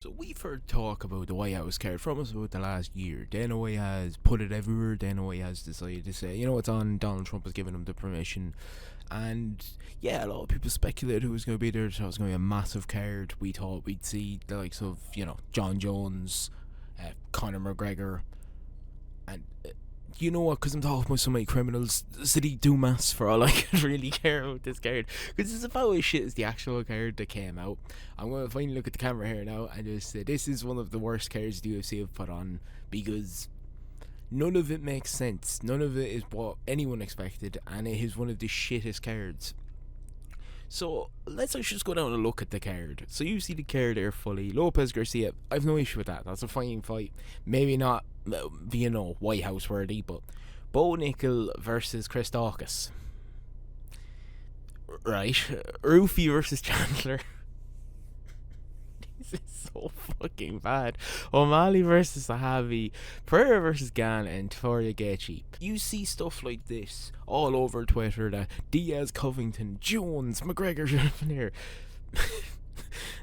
So we've heard talk about the White House card from us about the last year. Dana White has put it everywhere. Dana White has decided to say, you know, it's on. Donald Trump has given him the permission. And yeah, a lot of people speculated who was going to be there. Thought it was going to be a massive card. We thought we'd see the likes of, John Jones, Conor McGregor, and you know what? Because I'm talking about so many criminals, City Dumas for all I could really care about this card. Because it's about as shit as the actual card that came out. I'm going to finally look at the camera here now and just say this is one of the worst cards the UFC have put on, because none of it makes sense. None of it is what anyone expected, and it is one of the shittest cards. So let's actually just go down and look at the card. So you see the card there fully. Lopez Garcia, I've no issue with that. That's a fine fight. Maybe not, White House worthy, but Bo Nickel versus Chris Dawkins. Right. Rufy versus Chandler. This is so fucking bad. O'Malley versus Sahavi, Pereira versus Gan, and Toria Gaethje. You see stuff like this all over Twitter, that Diaz, Covington, Jones, McGregor should have been here.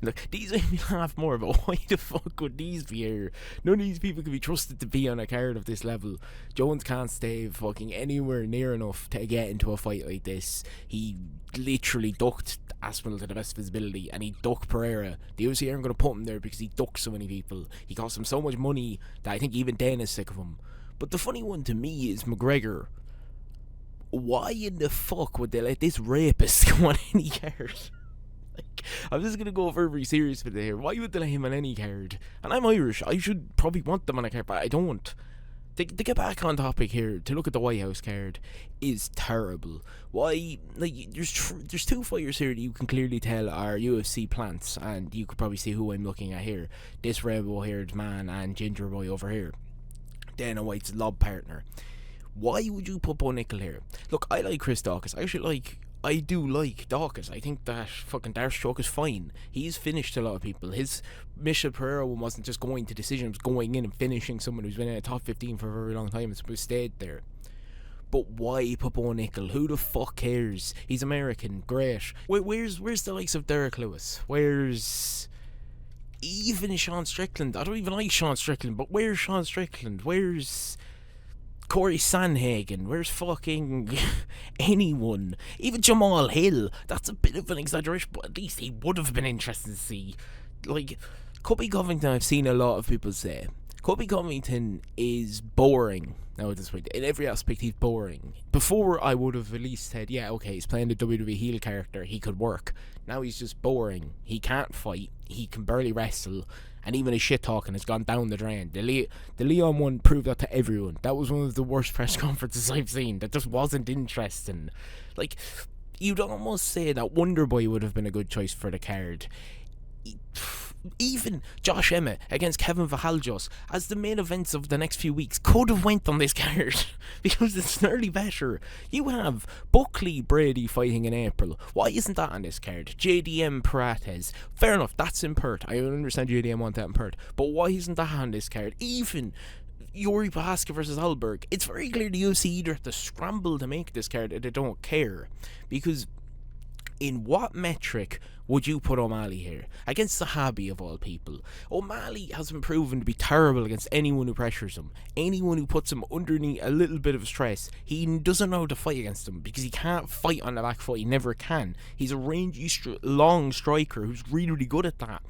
Look, these make me laugh more, but why the fuck would these be here? None of these people can be trusted to be on a card of this level. Jones can't stay fucking anywhere near enough to get into a fight like this. He literally ducked Aspinall to the best of his ability, and he ducked Pereira. The UFC aren't going to put him there because he ducked so many people. He cost him so much money that I think even Dana's sick of him. But the funny one to me is McGregor. Why in the fuck would they let this rapist go on any card? I'm just gonna go very serious with it here. Why would they let him on any card? And I'm Irish. I should probably want them on a card, but I don't. To get back on topic here, to look at the White House card is terrible. Why? Like, there's two fighters here that you can clearly tell are UFC plants, and you could probably see who I'm looking at here. This rainbow-haired man and Ginger Boy over here. Dana White's lob partner. Why would you put Bo Nickel here? Look, I like Chris Dawkins. I do like Dawkins. I think that fucking Darce stroke is fine. He's finished a lot of people. His Michel Pereira one wasn't just going to decision, it was going in and finishing someone who's been in a top 15 for a very long time and stayed there. But why put Bo Nickel? Who the fuck cares? He's American, great. Where's the likes of Derek Lewis? Where's even Sean Strickland? I don't even like Sean Strickland, but where's Sean Strickland? Where's Corey Sandhagen? Where's fucking anyone? Even Jamal Hill. That's a bit of an exaggeration, but at least he would have been interesting to see. Like, Cubby Covington, I've seen a lot of people say Cubby Covington is boring now at this point. In every aspect, he's boring. Before, I would have at least said, yeah, okay, he's playing the WWE heel character, he could work. Now he's just boring. He can't fight. He can barely wrestle. And even his shit talking has gone down the drain. The Leon one proved that to everyone. That was one of the worst press conferences I've seen. That just wasn't interesting. Like, you'd almost say that Wonder Boy would have been a good choice for the card. Even Josh Emmett against Kevin Vahaljos as the main events of the next few weeks could have went on this card because it's nearly better. You have Buckley Brady fighting in April. Why isn't that on this card? JDM Parates. Fair enough, that's in Perth. I understand JDM want that in Perth. But why isn't that on this card? Even Yuri Prohaska versus Alberg. It's very clear the UFC either have to scramble to make this card or they don't care. Because in what metric would you put O'Malley here? Against Sahabi, of all people. O'Malley has been proven to be terrible against anyone who pressures him. Anyone who puts him underneath a little bit of stress. He doesn't know how to fight against him because he can't fight on the back foot. He never can. He's a rangy, long striker who's really, really good at that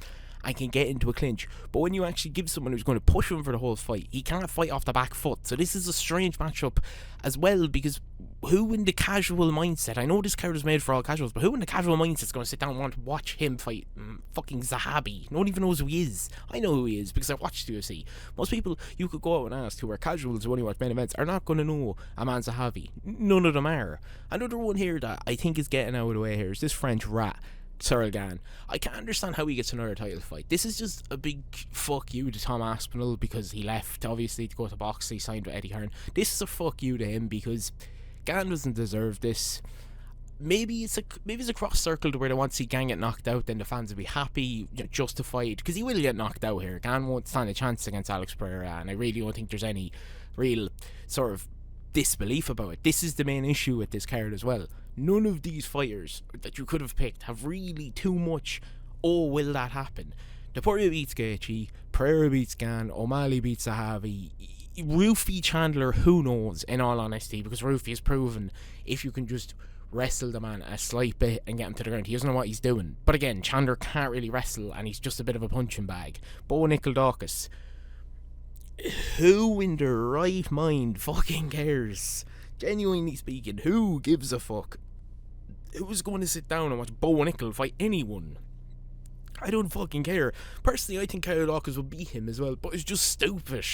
and can get into a clinch. But when you actually give someone who's going to push him for the whole fight, he can't fight off the back foot. So this is a strange matchup as well, because who in the casual mindset, I know this card is made for all casuals, but who in the casual mindset is going to sit down and want to watch him fight fucking Zahabi? No one even knows who he is. I know who he is because I watched the UFC. Most people you could go out and ask who are casuals who only watch main events are not going to know a man Zahabi. None of them are. Another one here that I think is getting out of the way here is this French rat, Cyril Gane. I can't understand how he gets another title fight. This is just a big fuck you to Tom Aspinall because he left, obviously, to go to box. He signed with Eddie Hearn. This is a fuck you to him because Gane doesn't deserve this. Maybe it's a cross circle to where they want to see Gane get knocked out, then the fans will be happy, justified, because he will get knocked out here. Gane won't stand a chance against Alex Pereira, and I really don't think there's any real sort of disbelief about it. This is the main issue with this card as well. None of these fighters that you could have picked have really too much, oh, will that happen? Taporia beats Gaethje, Pereira beats Gan, O'Malley beats Zahavi. Rufy Chandler, who knows, in all honesty, because Rufy has proven if you can just wrestle the man a slight bit and get him to the ground, he doesn't know what he's doing. But again, Chandler can't really wrestle, and he's just a bit of a punching bag. Bo Nickel Dawkins, who in their right mind fucking cares? Genuinely speaking, who gives a fuck? Who's going to sit down and watch Bo Nickel fight anyone? I don't fucking care. Personally, I think Kyle Dawkins will beat him as well, but it's just stupid.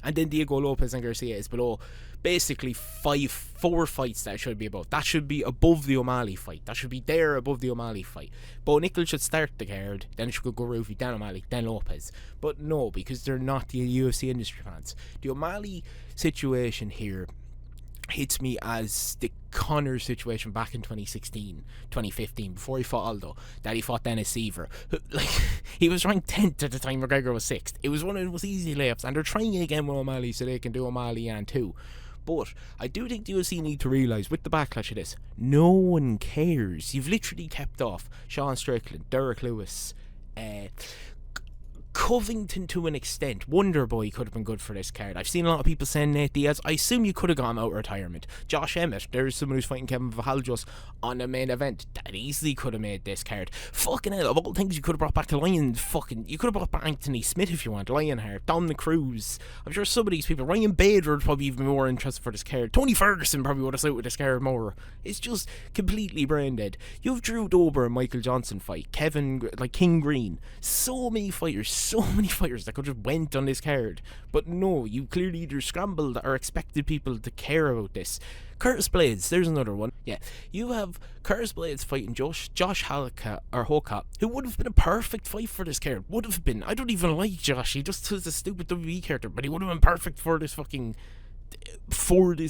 And then Diego Lopez and Garcia is below. Basically, 4 fights that should be above. That should be above the O'Malley fight. That should be there above the O'Malley fight. Bo Nickel should start the card, then it should go Rufy, then O'Malley, then Lopez. But no, because they're not the UFC industry fans. The O'Malley situation here hits me as the Conor situation back in 2016, 2015, before he fought Aldo, that he fought Dennis Seaver. Like, he was ranked 10th at the time McGregor was 6th. It was one of the most easy layups, and they're trying again with O'Malley so they can do O'Malley and too. But I do think the UFC need to realise, with the backlash of this, no one cares. You've literally kept off Sean Strickland, Derek Lewis, Covington to an extent. Wonderboy could have been good for this card. I've seen a lot of people saying Nate Diaz. I assume you could have gone out of retirement. Josh Emmett, there's someone who's fighting Kevin Vahaljos on the main event. That easily could have made this card. Fucking hell, of all things you could have brought back to Lion, you could have brought back Anthony Smith if you want, Lionheart, Dominic Cruz. I'm sure some of these people, Ryan Bader would probably even be more interested for this card. Tony Ferguson probably would have suited this card more. It's just completely brain dead. You have Drew Dober and Michael Johnson fight, King Green. So many fighters that could just went on this card. But no, you clearly either scrambled or expected people to care about this. Curtis Blades, there's another one. Yeah, you have Curtis Blades fighting Josh Hoka, who would have been a perfect fight for this card. Would have been. I don't even like Josh. He just does a stupid WWE character, but he would have been perfect for this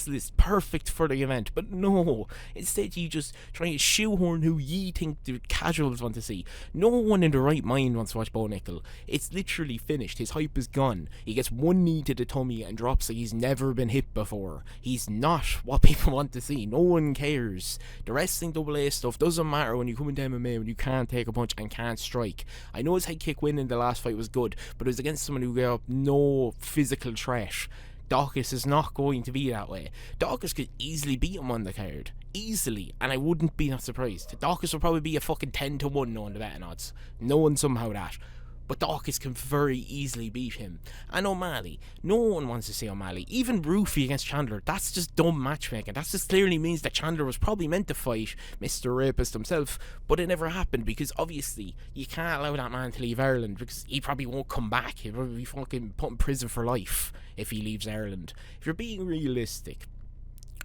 list, perfect for the event. But no, instead you just try to shoehorn who ye think the casuals want to see. No one in the right mind wants to watch Bo Nickel. It's literally finished. His hype is gone. He gets one knee to the tummy and drops like he's never been hit before. He's not what people want to see. No one cares. The wrestling AA stuff doesn't matter when you come into MMA, when you can't take a punch and can't strike. I know his head kick win in the last fight was good, but it was against someone who got no physical threat. Dawkins is not going to be that way. Dawkins could easily beat him on the card. Easily. And I wouldn't be not surprised. Dawkins will probably be a fucking 10-1 knowing the betting odds. Knowing somehow that. But Dawkins can very easily beat him. And O'Malley. No one wants to see O'Malley. Even Rufy against Chandler. That's just dumb matchmaking. That just clearly means that Chandler was probably meant to fight Mr. Rapist himself. But it never happened because obviously you can't allow that man to leave Ireland because he probably won't come back. He'll probably be fucking put in prison for life if he leaves Ireland. If you're being realistic,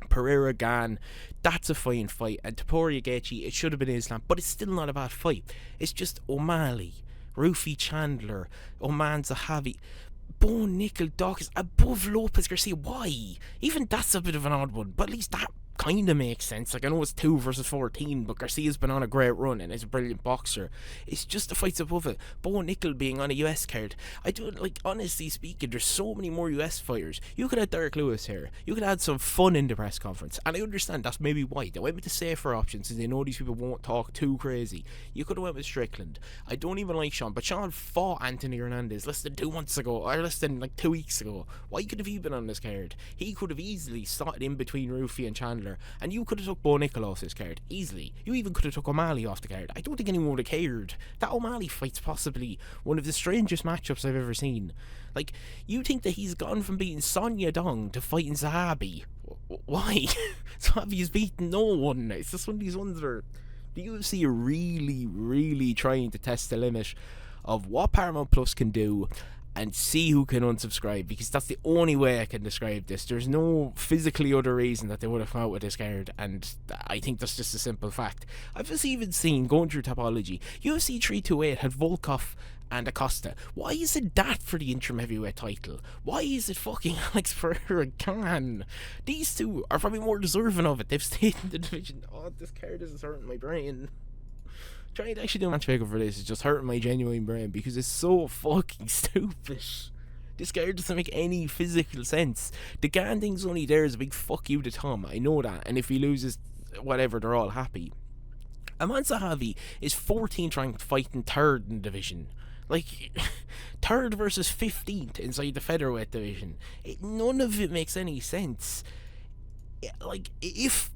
Pereira Gan, that's a fine fight. And Taporia Gaethje, it should have been Islam. But it's still not a bad fight. It's just O'Malley, Rufy Chandler, Oman Zahavi, Bo Nickel Dawkins above Lopez Garcia. Why? Even that's a bit of an odd one, but at least that kind of makes sense. Like, I know it's 2 versus 14, but Garcia's been on a great run and is a brilliant boxer. It's just the fights above it. Bo Nickel being on a US card. I do, like, honestly speaking, there's so many more US fighters. You could have Derek Lewis here. You could add some fun in the press conference. And I understand that's maybe why. They went with the safer options since they know these people won't talk too crazy. You could have went with Strickland. I don't even like Sean, but Sean fought Anthony Hernandez less than 2 months ago, or less than like 2 weeks ago. Why could have he been on this card? He could have easily slotted in between Rufy and Chandler. And you could have took Bo Nickel off this card, easily. You even could have took O'Malley off the card. I don't think anyone would have cared. That O'Malley fight's possibly one of the strangest matchups I've ever seen. Like, you think that he's gone from beating Sonya Dong to fighting Zahabi. Why? Zahabi's beaten no one. It's just one of these ones where the UFC are really, really trying to test the limit of what Paramount Plus can do and see who can unsubscribe, because that's the only way I can describe this. There's no physically other reason that they would have come out with this card, and I think that's just a simple fact. I've just even seen, going through Topology, UFC 328 had Volkov and Acosta. Why is it that for the interim heavyweight title? Why is it fucking Alex Pereira Khan? These two are probably more deserving of it. They've stayed in the division. Oh, this card is hurting my brain. Trying to actually do a matchmaker for this is just hurting my genuine brain because it's so fucking stupid. This card doesn't make any physical sense. The Gan thing's only there as a big fuck you to Tom. I know that. And if he loses, whatever, they're all happy. Aman Zahavi is 14th ranked fighting 3rd in the division. Like, third versus 15th inside the featherweight division. None of it makes any sense. Like, if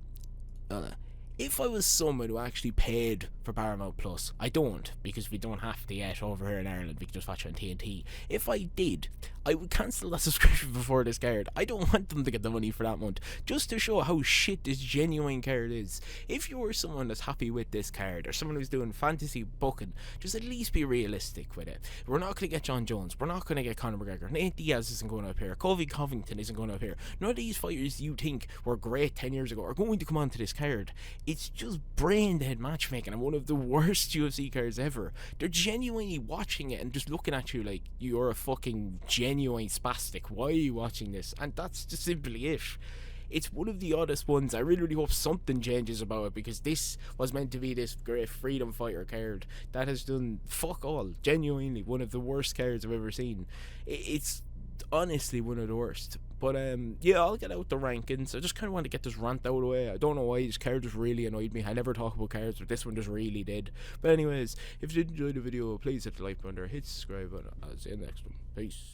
I was someone who actually paid for Paramount Plus, I don't, because we don't have to yet over here in Ireland, we can just watch it on TNT. If I did, I would cancel that subscription before this card. I don't want them to get the money for that month, just to show how shit this genuine card is. If you're someone that's happy with this card, or someone who's doing fantasy booking, just at least be realistic with it. We're not going to get John Jones, we're not going to get Conor McGregor, Nate Diaz isn't going up here, Kofi Covington isn't going up here. None of these fighters you think were great 10 years ago are going to come onto this card. It's just brain dead matchmaking and one of the worst UFC cards ever. They're genuinely watching it and just looking at you like you're a fucking genuine spastic. Why are you watching this? And that's just simply it. It's one of the oddest ones. I really, really hope something changes about it, because this was meant to be this great freedom fighter card that has done fuck all. Genuinely one of the worst cards I've ever seen. It's honestly one of the worst. But yeah, I'll get out the rankings. I just kind of want to get this rant out of the way. I don't know why this card just really annoyed me. I never talk about cards, but this one just really did. But anyways, if you did enjoy the video, please hit the like button or hit subscribe, and I'll see you next one. Peace.